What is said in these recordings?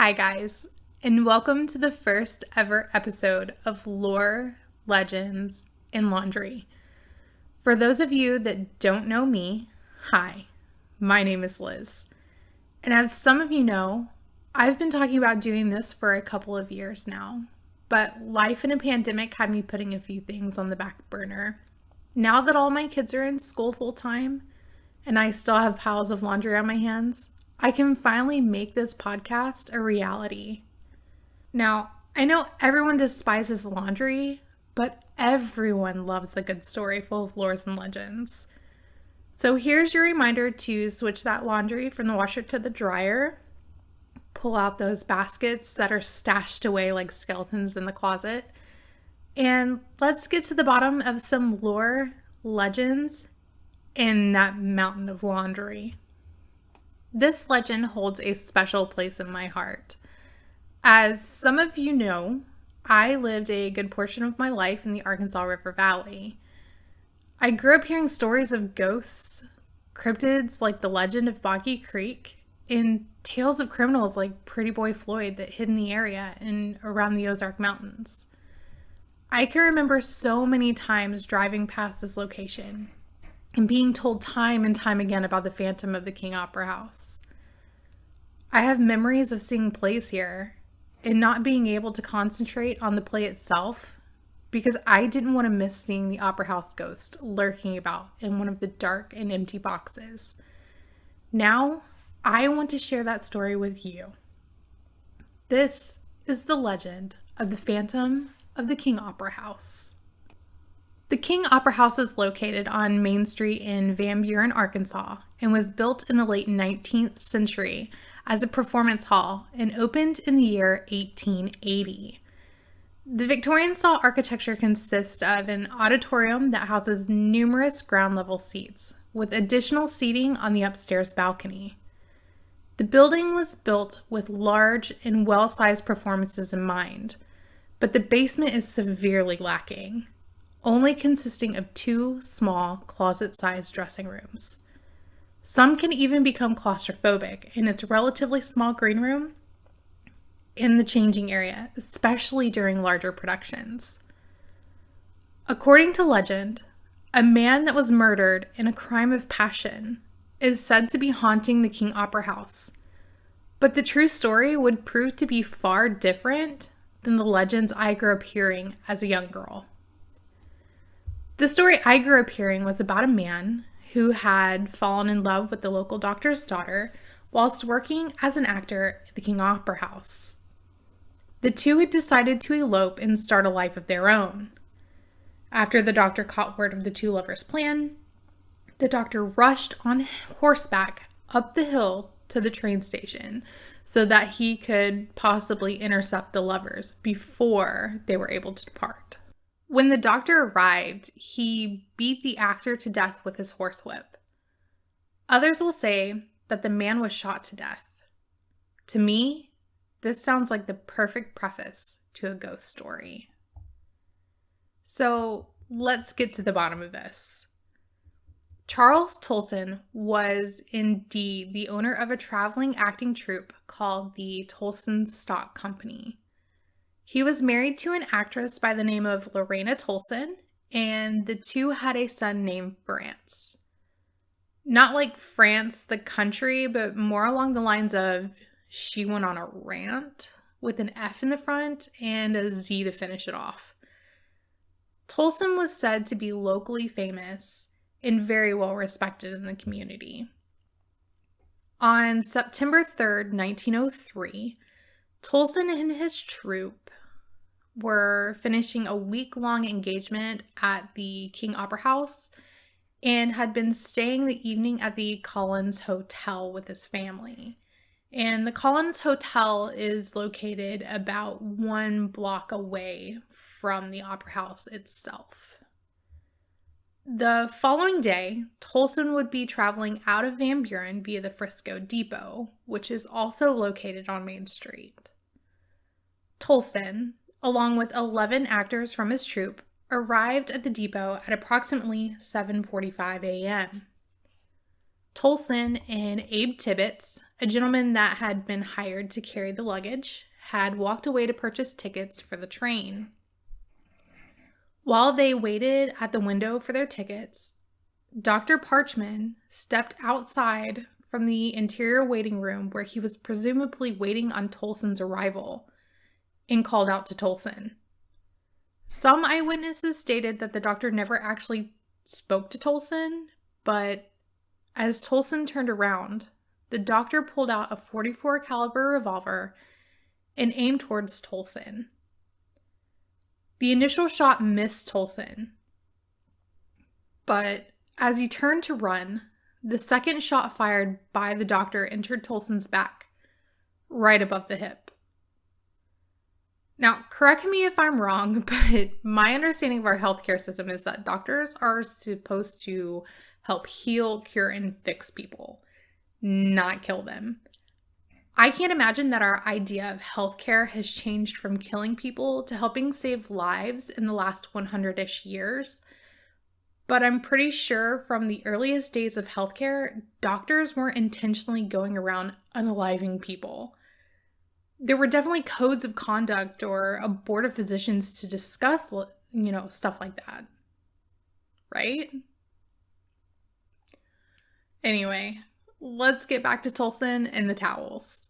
Hi, guys, and welcome to the first ever episode of Lore, Legends, and Laundry. For those of you that don't know me, hi, my name is Liz. And as some of you know, I've been talking about doing this for a couple of years now, but life in a pandemic had me putting a few things on the back burner. Now that all my kids are in school full time, and I still have piles of laundry on my hands, I can finally make this podcast a reality. Now, I know everyone despises laundry, but everyone loves a good story full of lores and legends. So here's your reminder to switch that laundry from the washer to the dryer, pull out those baskets that are stashed away like skeletons in the closet, and let's get to the bottom of some lore, legends, in that mountain of laundry. This legend holds a special place in my heart. As some of you know, I lived a good portion of my life in the Arkansas River Valley. I grew up hearing stories of ghosts, cryptids like the legend of Boggy Creek, and tales of criminals like Pretty Boy Floyd that hid in the area and around the Ozark Mountains. I can remember so many times driving past this location and being told time and time again about the phantom of the King Opera House. I have memories of seeing plays here and not being able to concentrate on the play itself because I didn't want to miss seeing the Opera House ghost lurking about in one of the dark and empty boxes. Now, I want to share that story with you. This is the legend of the Phantom of the King Opera House. The King Opera House is located on Main Street in Van Buren, Arkansas, and was built in the late 19th century as a performance hall and opened in the year 1880. The Victorian-style architecture consists of an auditorium that houses numerous ground-level seats, with additional seating on the upstairs balcony. The building was built with large and well-sized performances in mind, but the basement is severely lacking, only consisting of 2 small closet-sized dressing rooms. Some can even become claustrophobic in its relatively small green room in the changing area, especially during larger productions. According to legend, a man that was murdered in a crime of passion is said to be haunting the King Opera House, but the true story would prove to be far different than the legends I grew up hearing as a young girl. The story I grew up hearing was about a man who had fallen in love with the local doctor's daughter whilst working as an actor at the King Opera House. The two had decided to elope and start a life of their own. After the doctor caught word of the two lovers' plan, the doctor rushed on horseback up the hill to the train station so that he could possibly intercept the lovers before they were able to depart. When the doctor arrived, he beat the actor to death with his horsewhip. Others will say that the man was shot to death. To me, this sounds like the perfect preface to a ghost story. So let's get to the bottom of this. Charles Tolson was indeed the owner of a traveling acting troupe called the Tolson Stock Company. He was married to an actress by the name of Lorena Tolson, and the two had a son named France. Not like France, the country, but more along the lines of she went on a rant with an F in the front and a Z to finish it off. Tolson was said to be locally famous and very well respected in the community. On September 3rd, 1903, Tolson and his troupe were finishing a week-long engagement at the King Opera House and had been staying the evening at the Collins Hotel with his family. And the Collins Hotel is located about 1 block away from the Opera House itself. The following day, Tolson would be traveling out of Van Buren via the Frisco Depot, which is also located on Main Street. Tolson, along with 11 actors from his troupe, arrived at the depot at approximately 7:45 a.m. Tolson and Abe Tibbets, a gentleman that had been hired to carry the luggage, had walked away to purchase tickets for the train. While they waited at the window for their tickets, Dr. Parchman stepped outside from the interior waiting room where he was presumably waiting on Tolson's arrival and called out to Tolson. Some eyewitnesses stated that the doctor never actually spoke to Tolson, but as Tolson turned around, the doctor pulled out a .44 caliber revolver and aimed towards Tolson. The initial shot missed Tolson, but as he turned to run, the second shot fired by the doctor entered Tolson's back, right above the hip. Now, correct me if I'm wrong, but my understanding of our healthcare system is that doctors are supposed to help heal, cure, and fix people, not kill them. I can't imagine that our idea of healthcare has changed from killing people to helping save lives in the last 100-ish years. But I'm pretty sure from the earliest days of healthcare, doctors weren't intentionally going around unaliving people. There were definitely codes of conduct or a board of physicians to discuss, stuff like that. Right? Anyway, let's get back to Tolson and the towels.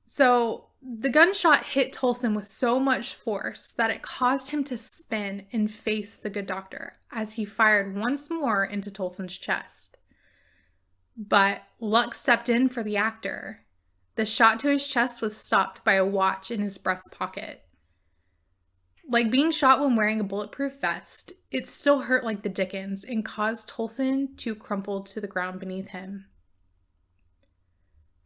So the gunshot hit Tolson with so much force that it caused him to spin and face the good doctor as he fired once more into Tolson's chest. But luck stepped in for the actor. The shot to his chest was stopped by a watch in his breast pocket. Like being shot when wearing a bulletproof vest, it still hurt like the dickens and caused Tolson to crumple to the ground beneath him.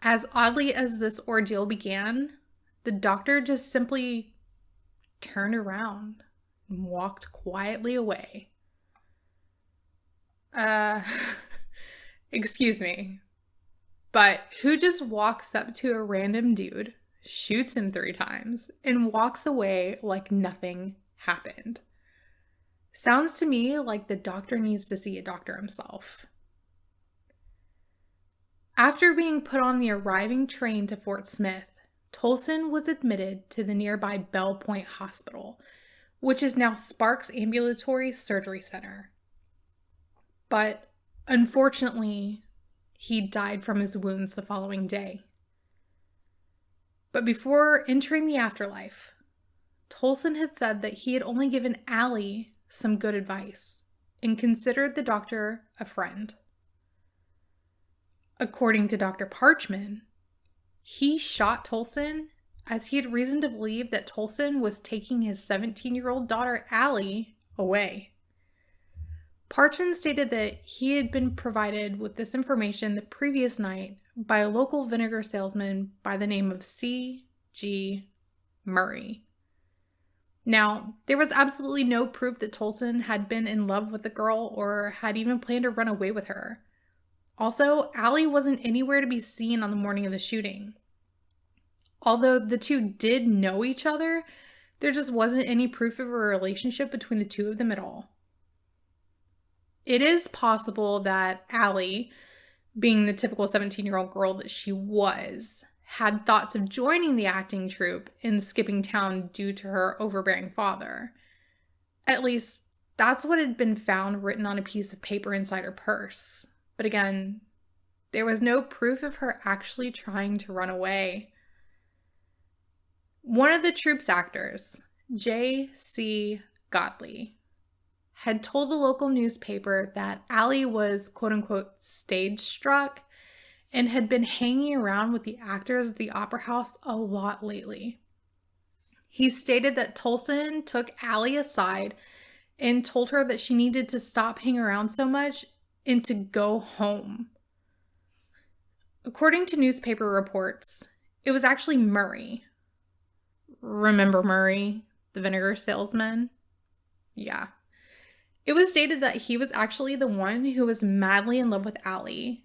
As oddly as this ordeal began, the doctor just simply turned around and walked quietly away. Excuse me, but who just walks up to a random dude, shoots him 3 times, and walks away like nothing happened? Sounds to me like the doctor needs to see a doctor himself. After being put on the arriving train to Fort Smith, Tolson was admitted to the nearby Bell Point Hospital, which is now Sparks Ambulatory Surgery Center. But unfortunately, he died from his wounds the following day. But before entering the afterlife, Tolson had said that he had only given Allie some good advice and considered the doctor a friend. According to Dr. Parchman, he shot Tolson as he had reason to believe that Tolson was taking his 17-year-old daughter, Allie, away. Parchman stated that he had been provided with this information the previous night by a local vinegar salesman by the name of C.G. Murray. Now, there was absolutely no proof that Tolson had been in love with the girl or had even planned to run away with her. Also, Allie wasn't anywhere to be seen on the morning of the shooting. Although the two did know each other, there just wasn't any proof of a relationship between the two of them at all. It is possible that Allie, being the typical 17-year-old girl that she was, had thoughts of joining the acting troupe and skipping town due to her overbearing father. At least, that's what had been found written on a piece of paper inside her purse. But again, there was no proof of her actually trying to run away. One of the troupe's actors, J.C. Godley, had told the local newspaper that Allie was quote-unquote stage struck and had been hanging around with the actors at the Opera House a lot lately. He stated that Tolson took Allie aside and told her that she needed to stop hanging around so much and to go home. According to newspaper reports, it was actually Murray. Remember Murray, the vinegar salesman? Yeah. It was stated that he was actually the one who was madly in love with Allie,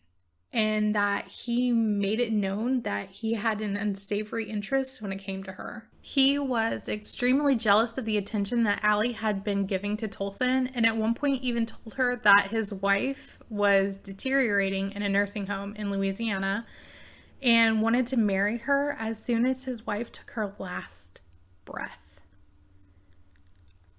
and that he made it known that he had an unsavory interest when it came to her. He was extremely jealous of the attention that Allie had been giving to Tolson, and at one point even told her that his wife was deteriorating in a nursing home in Louisiana, and wanted to marry her as soon as his wife took her last breath.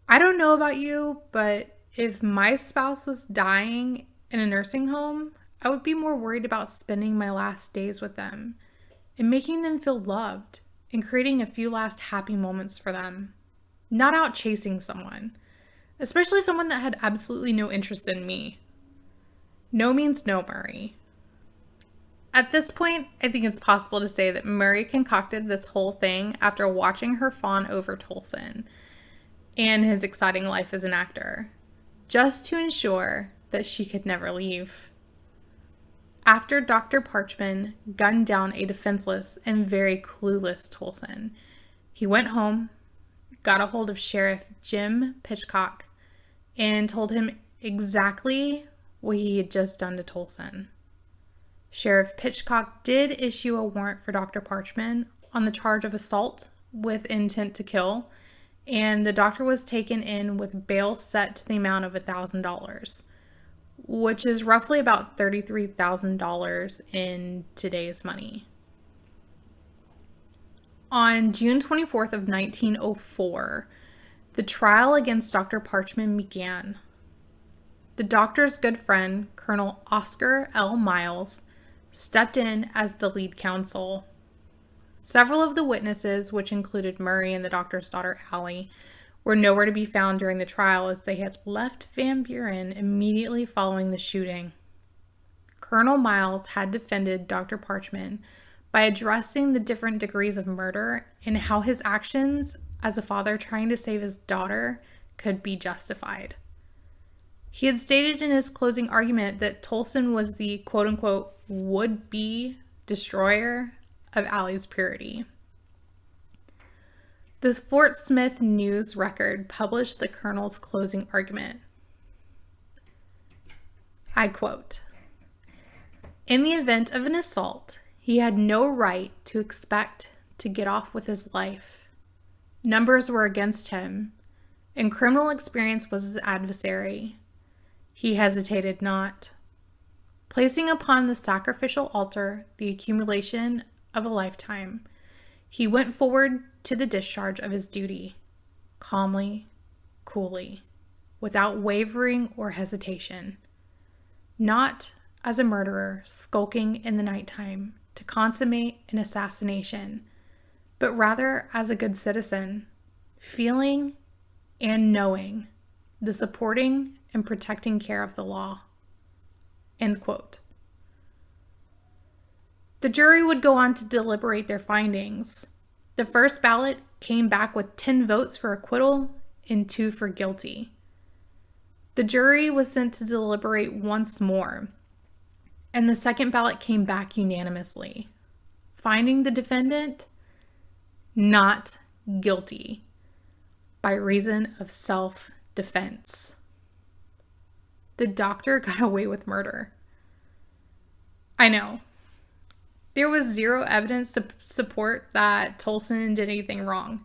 I don't know about you, but if my spouse was dying in a nursing home, I would be more worried about spending my last days with them and making them feel loved and creating a few last happy moments for them, not out chasing someone, especially someone that had absolutely no interest in me. No means no, Murray. At this point, I think it's possible to say that Murray concocted this whole thing after watching her fawn over Tolson and his exciting life as an actor, just to ensure that she could never leave. After Dr. Parchman gunned down a defenseless and very clueless Tolson, he went home, got a hold of Sheriff Jim Pitchcock, and told him exactly what he had just done to Tolson. Sheriff Pitchcock did issue a warrant for Dr. Parchman on the charge of assault with intent to kill, and the doctor was taken in with bail set to the amount of $1,000, which is roughly about $33,000 in today's money. On June 24th of 1904, the trial against Dr. Parchman began. The doctor's good friend, Colonel Oscar L. Miles, stepped in as the lead counsel. Several of the witnesses, which included Murray and the doctor's daughter, Allie, were nowhere to be found during the trial as they had left Van Buren immediately following the shooting. Colonel Miles had defended Dr. Parchman by addressing the different degrees of murder and how his actions as a father trying to save his daughter could be justified. He had stated in his closing argument that Tolson was the quote-unquote would-be destroyer of Allie's purity. The Fort Smith News Record published the colonel's closing argument. I quote, "In the event of an assault, he had no right to expect to get off with his life. Numbers were against him, and criminal experience was his adversary. He hesitated not, placing upon the sacrificial altar the accumulation of a lifetime. He went forward to the discharge of his duty, calmly, coolly, without wavering or hesitation, not as a murderer skulking in the nighttime to consummate an assassination, but rather as a good citizen, feeling and knowing the supporting and protecting care of the law." End quote. The jury would go on to deliberate their findings. The first ballot came back with 10 votes for acquittal and 2 for guilty. The jury was sent to deliberate once more, and the second ballot came back unanimously, finding the defendant not guilty by reason of self-defense. The doctor got away with murder. I know. There was zero evidence to support that Tolson did anything wrong.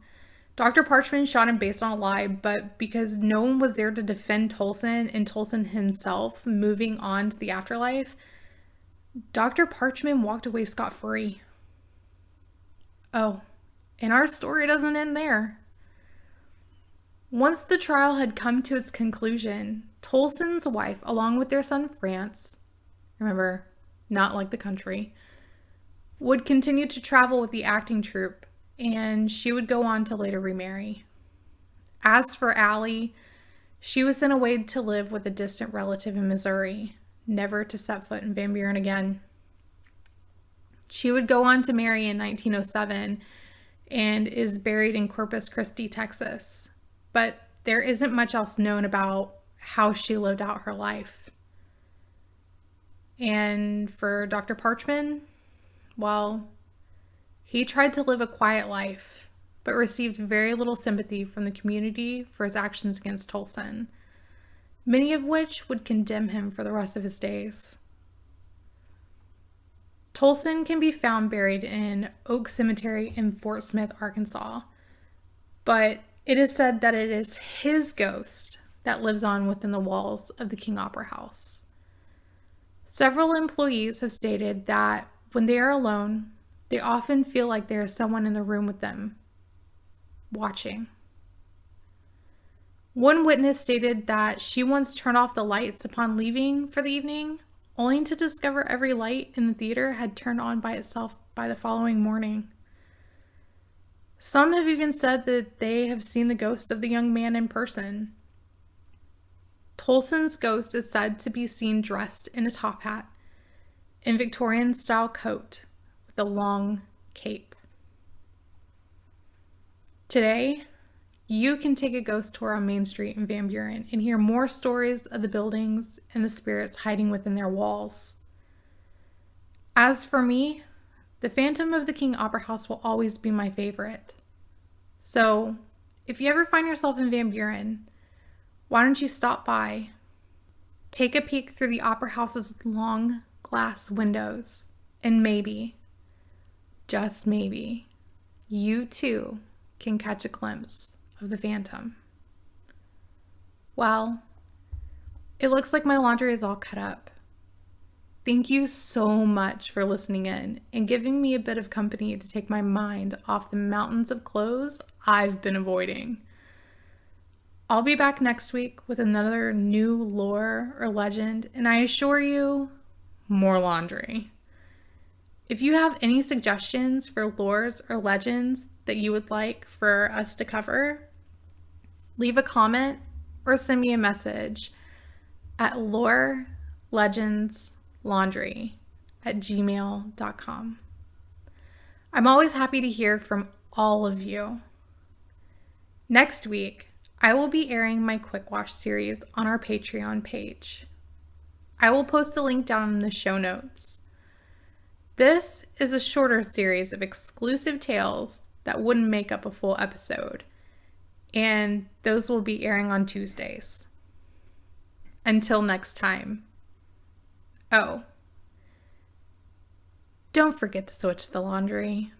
Dr. Parchman shot him based on a lie, but because no one was there to defend Tolson and Tolson himself moving on to the afterlife, Dr. Parchman walked away scot-free. Oh, and our story doesn't end there. Once the trial had come to its conclusion, Tolson's wife, along with their son France, remember, not like the country, would continue to travel with the acting troupe, and she would go on to later remarry. As for Allie, she was sent away to live with a distant relative in Missouri, never to set foot in Van Buren again. She would go on to marry in 1907 and is buried in Corpus Christi, Texas. But there isn't much else known about how she lived out her life. And for Dr. Parchman, well, he tried to live a quiet life, but received very little sympathy from the community for his actions against Tolson, many of which would condemn him for the rest of his days. Tolson can be found buried in Oak Cemetery in Fort Smith, Arkansas, but it is said that it is his ghost that lives on within the walls of the King Opera House. Several employees have stated that When they are alone, they often feel like there is someone in the room with them, watching. One witness stated that she once turned off the lights upon leaving for the evening, only to discover every light in the theater had turned on by itself by the following morning. Some have even said that they have seen the ghost of the young man in person. Tolson's ghost is said to be seen dressed in a top hat and Victorian-style coat with a long cape. Today, you can take a ghost tour on Main Street in Van Buren and hear more stories of the buildings and the spirits hiding within their walls. As for me, the Phantom of the King Opera House will always be my favorite. So, if you ever find yourself in Van Buren, why don't you stop by, take a peek through the Opera House's long glass windows, and maybe, just maybe, you too can catch a glimpse of the Phantom. Well, it looks like my laundry is all cut up. Thank you so much for listening in and giving me a bit of company to take my mind off the mountains of clothes I've been avoiding. I'll be back next week with another new lore or legend, and I assure you, more laundry. If you have any suggestions for lores or legends that you would like for us to cover, leave a comment or send me a message at lorelegendslaundry@gmail.com. I'm always happy to hear from all of you. Next week, I will be airing my Quick Wash series on our Patreon page. I will post the link down in the show notes. This is a shorter series of exclusive tales that wouldn't make up a full episode, and those will be airing on Tuesdays. Until next time. Oh, don't forget to switch the laundry.